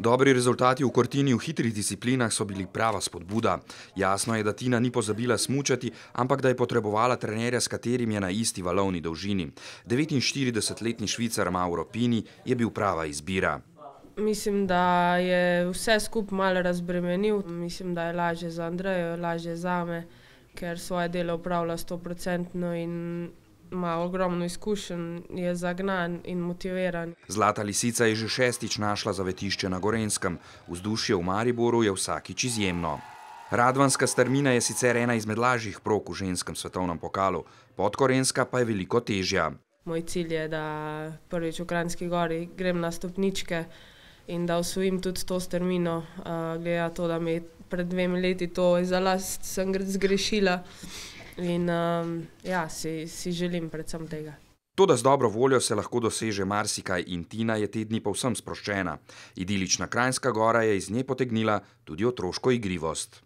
Dobri rezultati v Cortini v hitrih disciplinah so bili prava spodbuda. Jasno je, da Tina ni pozabila smučati, ampak da je potrebovala trenerja, s katerim je na isti valovni dolžini. 49-letni Švicar Mauro Pini je bil prava izbira. Mislim, da je vse skupaj malo razbremenil. Mislim, da je lažje za Andrejo, lažje zame, ker svoje delo opravlja 100% in ima ogromno izkušenj, je zagnan in motiviran. Zlata lisica je že šestič našla zavetišče na Gorenjskem. Vzdušje v Mariboru je vsakič izjemno. Radvanska strmina je sicer ena izmed lažjih prog v ženskem svetovnem pokalu, podkorenjska pa je veliko težja. Moj cilj je, da prvič v Kranjski Gori grem na stopničke in da osvojim tudi to strmino, glede na to, da mi pred 2 leti to za last sem zgrešila. In si želim predvsem tega. Toda z dobro voljo se lahko doseže marsikaj in Tina je te dni povsem sproščena. Idilična Kranjska Gora je iz nje potegnila tudi otroško igrivost.